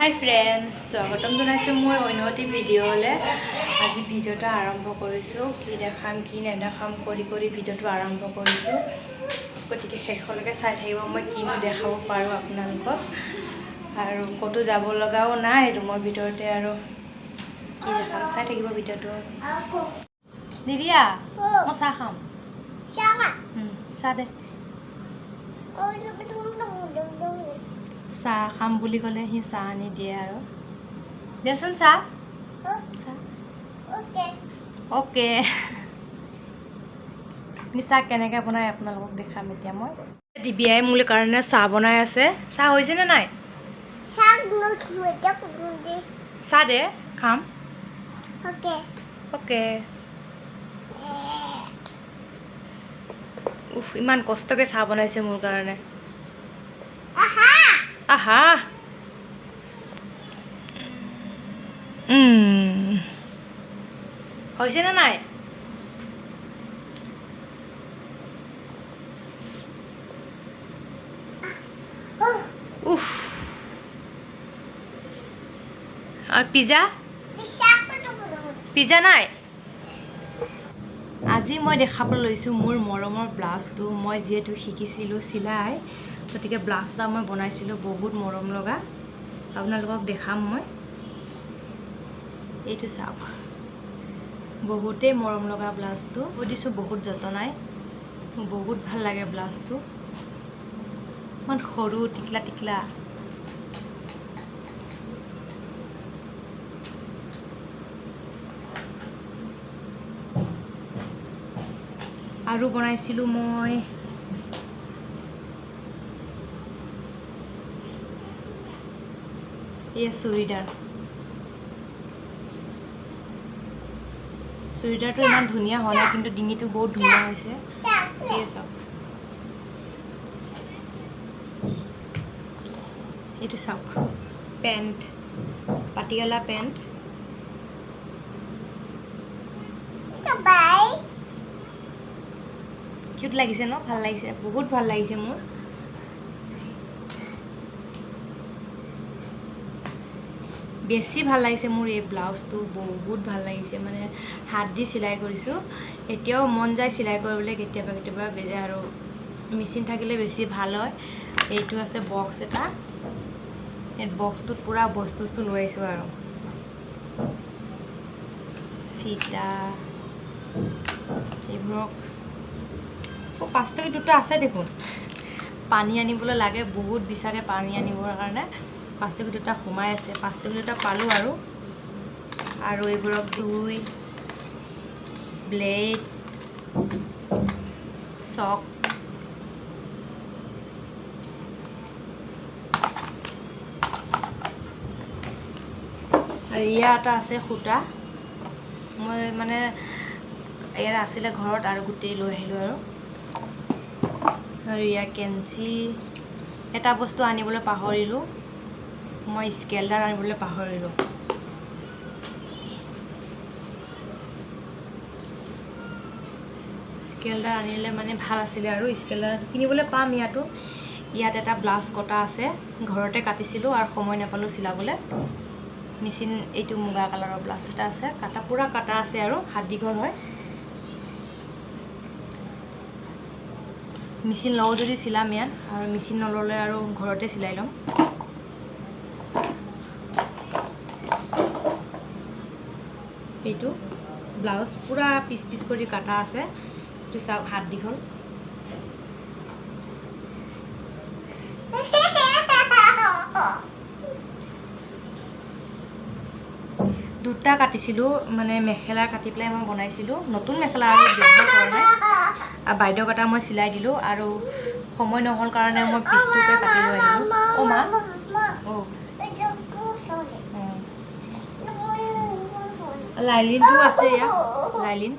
Hi friends स्वागतम जनाइছো মোৰ অন্যটি ভিডিঅ'লে আজি ভিডিঅ'টা আৰম্ভ কৰিছো কি দেখাম কি নেদেখাম কৰি ভিডিঅ'টো আৰম্ভ কৰিছো গতিকে শেষলৈকে চাই থাকিব মই কিনো দেখাব পাৰো আপোনালোকক আৰু কতো যাব লগাও নাই ৰুমৰ ভিতৰতে আৰু কি দেখাম চাই থাকিব ভিডিঅ'টো দিবিয়া মই চাহ খাম চাহ দে চাহ খাম বুলি ক'লে হি চাহ আনি দিয়ে আৰু দেচোন চাহ ওকে চাহ কেনেকৈ বনাই আপোনালোকক দেখাম এতিয়া মই দিবিয়াই মোৰ কাৰণে চাহ বনাই আছে চাহ হৈছে নে নাই চাহ দে খাম ওকে উফ ইমান কষ্টকে চাহ বনাইছে মোৰ কাৰণে আহা হৈছে না নাই উফ আৰ পিজ্জা পিজ্জা নাই আজি মই দেখাবলৈ লৈছো মোৰ মৰমৰ ব্লাউজটো মই যেহেতু শিকিছিলো সিলাই গতিকে ব্লাউজটা মই বনাইছিলো বহুত মৰম লগা আপোনালোকক দেখাম মই এইটো চাওক বহুতে মৰম লগা ব্লাউজটো দিছো বহুত যতনাই বহুত ভাল লাগে ব্লাউজটো মান সৰু টিকলা টিকলা আৰু বনাইছিলো মই এই চুৰিদাৰটো ইমান ধুনীয়া হোৱা নাই কিন্তু ডিঙিটো বহুত ধুনীয়া হৈছে এই চাওক এইটো চাওক পেণ্ট পাটিয়ালা পেণ্ট কিউট লাগিছে ন ভাল লাগিছে বহুত ভাল লাগিছে মোৰ বেছি ভাল লাগিছে মোৰ এই ব্লাউজটো বহুত ভাল লাগিছে মানে হাত দি সিলাই কৰিছো এতিয়াও মন যায় সিলাই কৰিবলৈ কেতিয়াবা কেতিয়াবা আৰু মেচিন থাকিলে বেছি ভাল হয় এইটো আছে বক্স এটা এই বক্সটোত পুৰা বস্তু লৈ আইছো আৰু ফিটা এইবোৰক পাঁচটকী দুটা আছে দেখোন পানী আনিবলৈ লাগে বহুত বিচাৰে পানী আনিবৰ কাৰণে পাঁচটকী দুটা সোমাই আছে পাঁচটকী দুটা পালো আৰু এইবোৰক দুই ব্লেড চক আৰু ইয়াত আছে খুঁটা মই মানে ইয়াত আছিলে ঘৰত আৰু গোটেই লৈ আহিলো আৰু ইয়া কেঞ্চি এটা বস্তু আনিবলৈ পাহৰিলো মই স্কেলডাৰ আনিবলৈ পাহৰিলো স্কেলডাৰ আনিলে মানে ভাল আছিলে আৰু স্কেলডাৰ কিনিবলৈ পাম ইয়াত এটা ব্লাউজ কটা আছে ঘৰতে কাটিছিলো আৰু সময় নাপালো চিলাবলৈ মেচিন এইটো মুগা কালাৰৰ ব্লাউজ এটা আছে কাটা পুৰা কাটা আছে আৰু হাত দীঘল হয় মেচিন লও যদি চিলাম ইয়াত আৰু মেচিন নললে আৰু ঘৰতে চিলাই লম এইটো ব্লাউজ পুৰা পিস পিস কৰি কাটা আছে এইটো চাওক হাত দীঘল দুটা কাটিছিলো মানে মেখেলা কাটি পেলাই মই বনাইছিলো নতুন মেখেলা আৰু ব্যৱহাৰ কৰা নাই আৰু বাইদেউ কটা মই চিলাই দিলো আৰু সময় নহল কাৰণে মই পিছটোকে কাটি লৈ আহিলো ও মা ও লাইলিনটো আছে ইয়া লাইলিন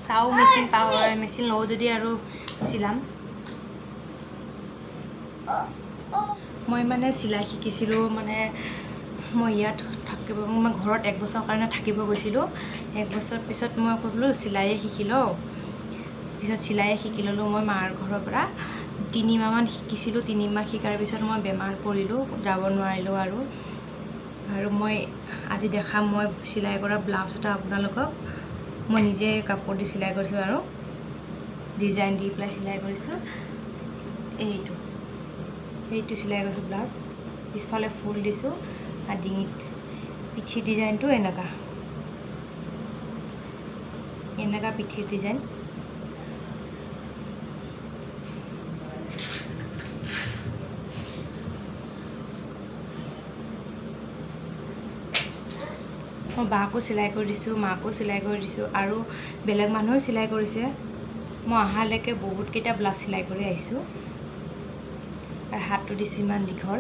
চাও মেচিন লও যদি আৰু চিলাম মই মানে চিলাই শিকিছিলো মানে মই ইয়াত থাকিব মই ঘৰত এক বছৰ কাৰণে থাকিব গৈছিলো এক বছৰ পিছত মই ক'লো চিলাই শিকি লও পিছত চিলাই শিকি ললো মই মাৰ ঘৰৰ পৰা 3 মাহমান শিকিছিলোঁ। 3 মাহ শিকাৰ পিছত মই বেমাৰ পৰিলোঁ, যাব নোৱাৰিলোঁ আৰু মই আজি দেখাম মই চিলাই কৰা ব্লাউজ এটা আপোনালোকক। মই নিজে কাপোৰ দি চিলাই কৰিছোঁ আৰু ডিজাইন দি পেলাই চিলাই কৰিছোঁ। এইটো চিলাই কৰিছোঁ ব্লাউজ, পিছফালে ফুল দিছোঁ আৰু ডিঙিত পিঠিৰ ডিজাইনটো এনেকুৱা পিঠিৰ ডিজাইন। মই বাকো চিলাই কৰি দিছোঁ, মাকো চিলাই কৰি দিছোঁ আৰু বেলেগ মানুহেও চিলাই কৰিছে। মই অহালৈকে বহুতকেইটা ব্লাউজ চিলাই কৰি আহিছোঁ আৰু হাতটো দিছোঁ ইমান দীঘল।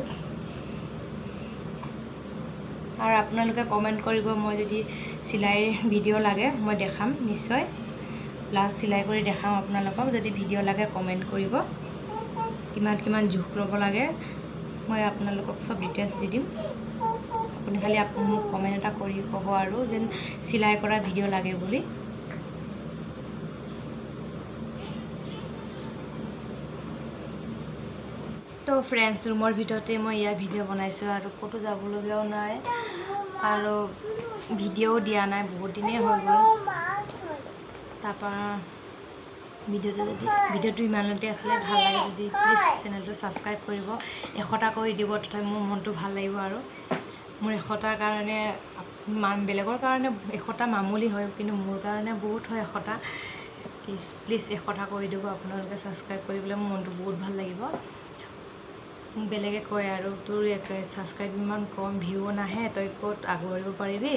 আৰু আপোনালোকে কমেণ্ট কৰিব, মই যদি চিলাইৰ ভিডিঅ' লাগে মই দেখাম নিশ্চয়। ব্লাউজ চিলাই কৰি দেখাম আপোনালোকক। যদি ভিডিঅ' লাগে কমেণ্ট কৰিব, কিমান জোখ ল'ব লাগে মই আপোনালোকক চব ডিটেইলছ দি দিম। আপুনি খালি মোক কমেণ্ট এটা কৰি ক'ব আৰু যেন চিলাই কৰা ভিডিঅ' লাগে বুলি। তো ফ্ৰেণ্ডছ, ৰুমৰ ভিতৰতে মই ইয়াৰ ভিডিঅ' বনাইছোঁ আৰু ক'তো যাবলগীয়াও নাই আৰু ভিডিঅ'ও দিয়া নাই, বহুত দিনেই হৈ গ'ল। তাৰপৰা ভিডিঅ'টো ইমানতে আছিলে। ভাল লাগে যদি প্লিজ চেনেলটো ছাবস্ক্ৰাইব কৰিব, 100টা কৰি দিব, তথাপি মোৰ মনটো ভাল লাগিব। আৰু মোৰ 100টাৰ কাৰণে, বেলেগৰ কাৰণে 100টা মামুলি হয়, কিন্তু মোৰ কাৰণে বহুত হয় 100টা। প্লিজ 100টা কৰি দিব আপোনালোকে ছাবস্ক্ৰাইব কৰিবলৈ, মোৰ মনটো বহুত ভাল লাগিব। মোক বেলেগে কয় আৰু তোৰ ছাবস্ক্ৰাইব ইমান কম, ভিউ নাহে, তই ক'ত আগবাঢ়িব পাৰিবি,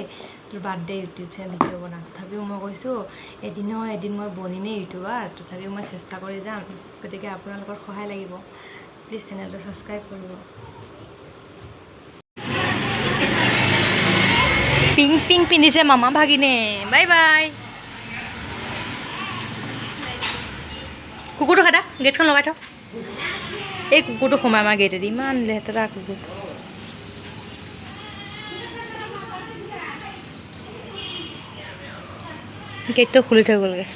তোৰ বাদ দে ইউটিউব ভিডিঅ' বনা। তথাপিও মই কৈছোঁ এদিন মই বনিমেই ইউটিউবাৰ, তথাপিও মই চেষ্টা কৰি যাম। গতিকে আপোনালোকৰ সহায় লাগিব, প্লিজ চেনেলটো ছাবস্ক্ৰাইব কৰিব। পিংক পিন্ধিছে মামা ভাগিনে। Bye bye. কুকুৰটো খেদা, গেটখন লগাই থ। এই কুকুৰটো সোমাই আমাৰ গেটেদি, ইমান লেতেৰা কুকুৰ। গেটটো খুলি থৈ গ'লগৈ।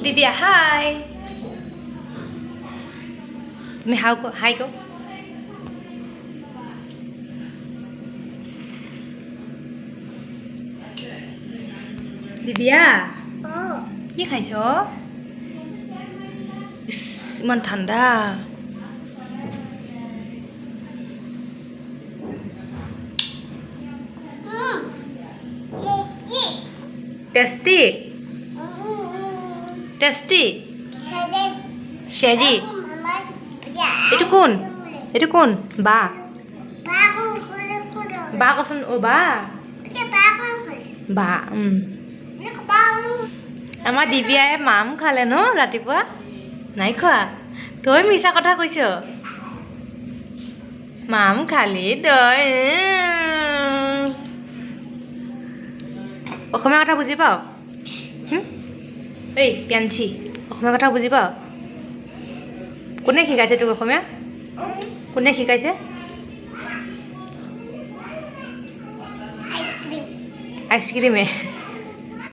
দিব্যা হাই, তুমি হাই কও। দিব্যা কি খাইছ? ইমান ঠাণ্ডা। টেষ্টি চেৰি। এইটো কোন? বা কচোন। অ' বা আমাৰ দিব্যাই মাম খালে ন ৰাতিপুৱা? নাই খোৱা? তই মিছা কথা কৈছ। মাম খালি তই। অসমীয়া কথা বুজি পাও? এই পিয়াঞ্চি, অসমীয়া কথা বুজি পাও? কোনে শিকাইছে তোক অসমীয়া? কোনে শিকাইছে? আইচক্ৰীমে।